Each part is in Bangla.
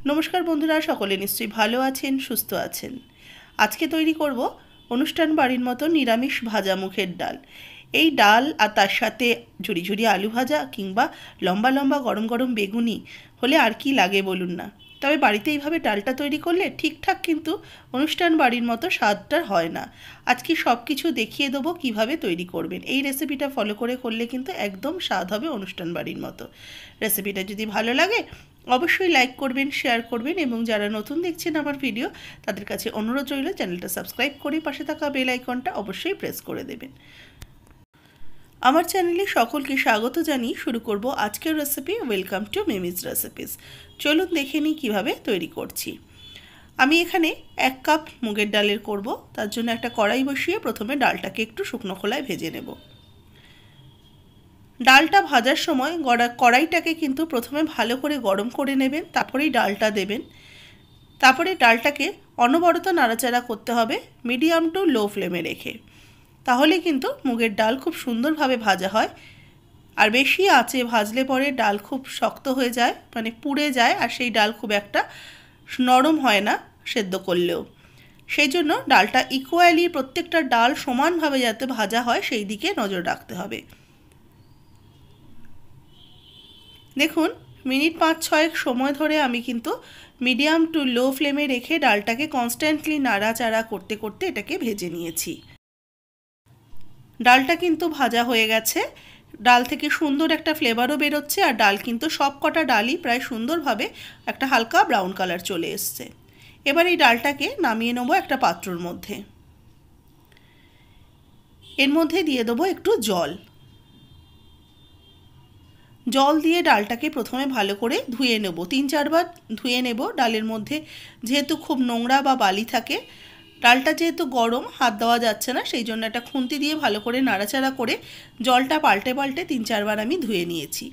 নমস্কার বন্ধুরা, সকলে নিশ্চয়ই ভালো আছেন, সুস্থ আছেন। আজকে তৈরি করব অনুষ্ঠান বাড়ির মতো নিরামিষ ভাজা মুখের ডাল। এই ডাল আর তার সাথে ঝুরি ঝুরি আলু ভাজা কিংবা লম্বা লম্বা গরম গরম বেগুনি হলে আর কি লাগে বলুন না। তবে বাড়িতে এইভাবে ডালটা তৈরি করলে ঠিকঠাক কিন্তু অনুষ্ঠান বাড়ির মতো স্বাদটা হয় না। আজকে সব কিছু দেখিয়ে দেবো কীভাবে তৈরি করবেন। এই রেসিপিটা ফলো করে করলে কিন্তু একদম স্বাদ হবে অনুষ্ঠান বাড়ির মতো। রেসিপিটা যদি ভালো লাগে অবশ্যই লাইক করবেন, শেয়ার করবেন এবং যারা নতুন দেখছেন আমার ভিডিও তাদের কাছে অনুরোধ রইল চ্যানেলটা সাবস্ক্রাইব করে পাশে থাকা বেল আইকনটা অবশ্যই প্রেস করে দেবেন। আমার চ্যানেলে সকলকে স্বাগত জানিয়ে শুরু করব আজকের রেসিপি। Welcome to মিমিজ recipes. চলুন দেখে নিই কীভাবে তৈরি করছি। আমি এখানে 1 কাপ মুগের ডালের করব। তার জন্য একটা কড়াই বসিয়ে প্রথমে ডালটাকে একটু শুকনো খোলায় ভেজে নেব। ডালটা ভাজার সময় কড়াইটাকে কিন্তু প্রথমে ভালো করে গরম করে নেবেন, তারপরেই ডালটা দেবেন। তারপরে ডালটাকে অনবরত নাড়াচাড়া করতে হবে মিডিয়াম টু লো ফ্লেমে রেখে। তাহলে কিন্তু মুগের ডাল খুব সুন্দরভাবে ভাজা হয়। আর বেশি আঁচে ভাজলে পরে ডাল খুব শক্ত হয়ে যায়, মানে পুড়ে যায়, আর সেই ডাল খুব একটা নরম হয় না সেদ্ধ করলেও। সেই জন্য ডালটা ইকুয়ালি প্রত্যেকটা ডাল সমানভাবে যাতে ভাজা হয় সেই দিকে নজর রাখতে হবে। দেখুন, মিনিট 5-6 সময় ধরে আমি কিন্তু মিডিয়াম টু লো ফ্লেমে রেখে ডালটাকে কনস্ট্যান্টলি নাড়াচাড়া করতে করতে এটাকে ভেজে নিয়েছি। ডালটা কিন্তু ভাজা হয়ে গেছে, ডাল থেকে সুন্দর একটা ফ্লেভারও বেরোচ্ছে, আর ডাল কিন্তু সব কটা ডালই প্রায় সুন্দরভাবে একটা হালকা ব্রাউন কালার চলে এসছে। এবার এই ডালটাকে নামিয়ে নেবো একটা পাত্রর মধ্যে। এর মধ্যে দিয়ে দেবো একটু জল। জল দিয়ে ডালটাকে প্রথমে ভালো করে ধুয়ে নেব, 3-4 বার ধুয়ে নেব। ডালের মধ্যে যেহেতু খুব নোংরা বা বালি থাকে, ডালটা যেহেতু গরম হাত দেওয়া যাচ্ছে না, সেই জন্য একটা খুন্তি দিয়ে ভালো করে নাড়াচাড়া করে জলটা পাল্টে পাল্টে 3-4 বার আমি ধুয়ে নিয়েছি।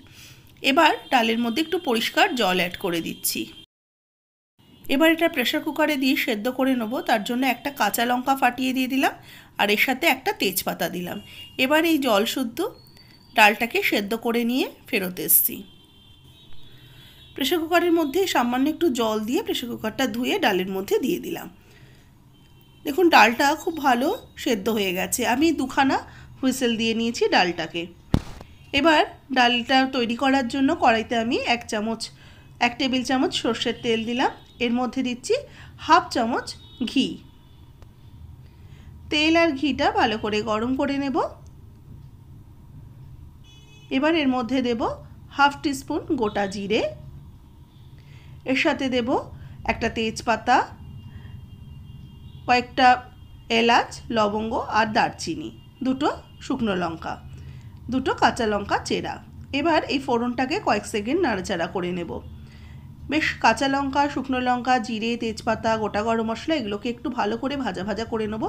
এবার ডালের মধ্যে একটু পরিষ্কার জল অ্যাড করে দিচ্ছি। এবার এটা প্রেসার কুকারে দিয়ে সেদ্ধ করে নেব। তার জন্য একটা কাঁচা লঙ্কা ফাটিয়ে দিয়ে দিলাম, আর এর সাথে একটা তেজপাতা দিলাম। এবার এই জল শুদ্ধ ডালটাকে সেদ্ধ করে নিয়ে ফেরত এসেছি। প্রেসার কুকারের মধ্যে সামান্য একটু জল দিয়ে প্রেসার কুকারটা ধুয়ে ডালের মধ্যে দিয়ে দিলাম। দেখুন, ডালটা খুব ভালো সেদ্ধ হয়ে গেছে। আমি 2খানা হুইসেল দিয়ে নিয়েছি ডালটাকে। এবার ডালটা তৈরি করার জন্য কড়াইতে আমি 1 টেবিল চামচ সর্ষের তেল দিলাম। এর মধ্যে দিচ্ছি 1/2 চামচ ঘি। তেল আর ঘিটা ভালো করে গরম করে নেব। এবার এর মধ্যে দেব 1/2 টিস্পুন গোটা জিরে, এর সাথে দেব একটা তেজপাতা, কয়েকটা এলাচ, লবঙ্গ আর দারচিনি, 2টো শুকনো লঙ্কা, 2টো কাঁচা লঙ্কা চেরা। এবার এই ফোড়নটাকে কয়েক সেকেন্ড নাড়াচাড়া করে নেব। বেশ কাঁচা লঙ্কা, শুকনো লঙ্কা, জিরে, তেজপাতা, গোটা গরম মশলা এগুলোকে একটু ভালো করে ভাজা ভাজা করে নেব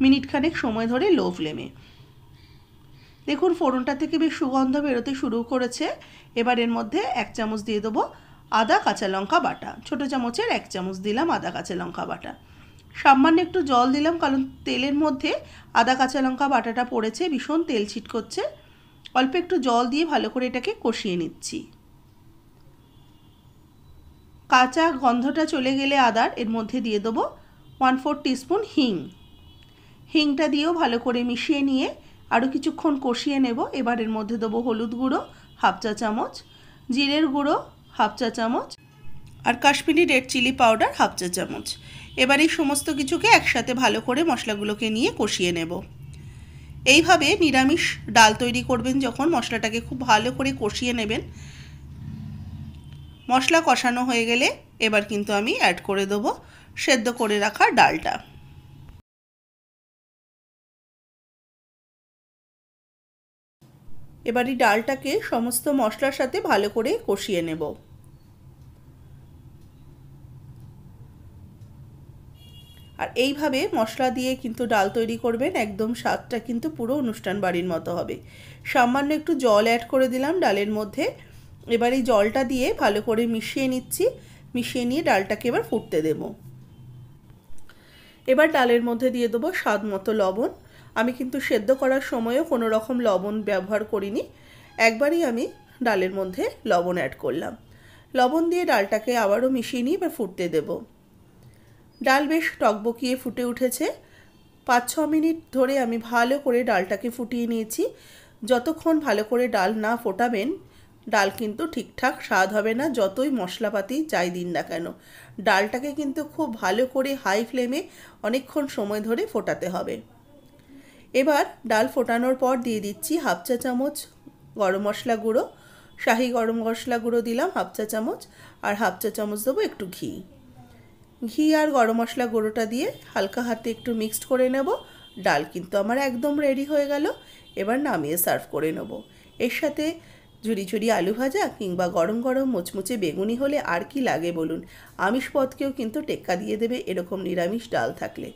মিনিটখানেক সময় ধরে লো ফ্লেমে। দেখুন, ফোড়নটা থেকে বেশ সুগন্ধ বেরোতে শুরু করেছে। এবার এর মধ্যে 1 চামচ দিয়ে দেবো আদা কাঁচা লঙ্কা বাটা। ছোটো চামচের 1 চামচ দিলাম আদা কাঁচা লঙ্কা বাটা। সামান্য একটু জল দিলাম, কারণ তেলের মধ্যে আদা কাঁচা লঙ্কা বাটাটা পড়েছে, ভীষণ তেল ছিটকোচ্ছে। অল্প একটু জল দিয়ে ভালো করে এটাকে কষিয়ে নিচ্ছি। কাঁচা গন্ধটা চলে গেলে আদার, এর মধ্যে দিয়ে দেবো 1/4 টিস্পুন হিং। হিংটা দিয়েও ভালো করে মিশিয়ে নিয়ে আরও কিছুক্ষণ কষিয়ে নেব। এবার এর মধ্যে দেবো হলুদ গুঁড়ো 1/2 চা চামচ, জিরের গুঁড়ো 1/2 চা চামচ, আর কাশ্মীরি রেড চিলি পাউডার 1/2 চা চামচ। এবার এই সমস্ত কিছুকে একসাথে ভালো করে মশলাগুলোকে নিয়ে কষিয়ে নেব। এইভাবে নিরামিষ ডাল তৈরি করবেন যখন, মশলাটাকে খুব ভালো করে কষিয়ে নেবেন। মশলা কষানো হয়ে গেলে এবার কিন্তু আমি অ্যাড করে দেবো সেদ্ধ করে রাখা ডালটা। এবার এই ডালটাকে সমস্ত মশলার সাথে ভালো করে কষিয়ে নেব। আর এইভাবে মশলা দিয়ে কিন্তু ডাল তৈরি করবেন, একদম স্বাদটা কিন্তু পুরো অনুষ্ঠান বাড়ির মতো হবে। সামান্য একটু জল অ্যাড করে দিলাম ডালের মধ্যে। এবার এই জলটা দিয়ে ভালো করে মিশিয়ে নিচ্ছি। মিশিয়ে নিয়ে ডালটাকে এবার ফুটতে দেব। এবার ডালের মধ্যে দিয়ে দেবো স্বাদ মতো লবণ। আমি কিন্তু সেদ্ধ করার সময়ও কোনো রকম লবণ ব্যবহার করিনি, একবারই আমি ডালের মধ্যে লবণ অ্যাড করলাম। লবণ দিয়ে ডালটাকে আবারও মিশিয়ে নিয়ে এবার ফুটতে দেব। ডাল বেশ টকবকিয়ে ফুটে উঠেছে। 5-6 মিনিট ধরে আমি ভালো করে ডালটাকে ফুটিয়ে নিয়েছি। যতক্ষণ ভালো করে ডাল না ফোটাবেন ডাল কিন্তু ঠিকঠাক স্বাদ হবে না, যতই মশলাপাতি যাই দিন না কেন। ডালটাকে কিন্তু খুব ভালো করে হাই ফ্লেমে অনেকক্ষণ সময় ধরে ফোটাতে হবে। এবার ডাল ফোটানোর পর দিয়ে দিচ্ছি 1/2 চা চামচ গরম মশলা গুঁড়ো। শাহি গরম মশলা গুঁড়ো দিলাম 1/2 চা চামচ, আর 1/2 চা চামচ দেবো একটু ঘি। ঘি আর গরম মশলা গুঁড়োটা দিয়ে হালকা হাতে একটু মিক্সড করে নেব। ডাল কিন্তু আমার একদম রেডি হয়ে গেল। এবার নামিয়ে সার্ভ করে নেব। এর সাথে ঝুরি ঝুরি আলু ভাজা কিংবা গরম গরম মুচমুচে বেগুনি হলে আর কি লাগে বলুন। আমিষ পদকেও কিন্তু টেক্কা দিয়ে দেবে এরকম নিরামিষ ডাল থাকলে।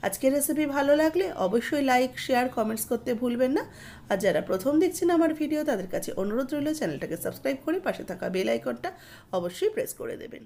আজকের রেসিপি ভালো লাগলে অবশ্যই লাইক, শেয়ার, কমেন্টস করতে ভুলবেন না। আর যারা প্রথম দেখছেন আমার ভিডিও তাদের কাছে অনুরোধ রইল চ্যানেলটাকে সাবস্ক্রাইব করে পাশে থাকা বেল আইকনটা অবশ্যই প্রেস করে দেবেন।